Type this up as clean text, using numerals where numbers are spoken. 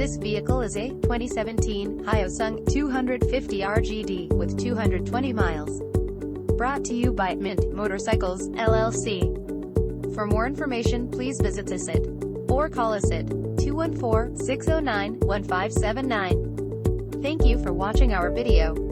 This vehicle is a 2017 Hyosung 250R GD with 220 miles. Brought to you by Mint Motorcycles LLC. For more information, please visit us at or call us at 214-609-1579. Thank you for watching our video.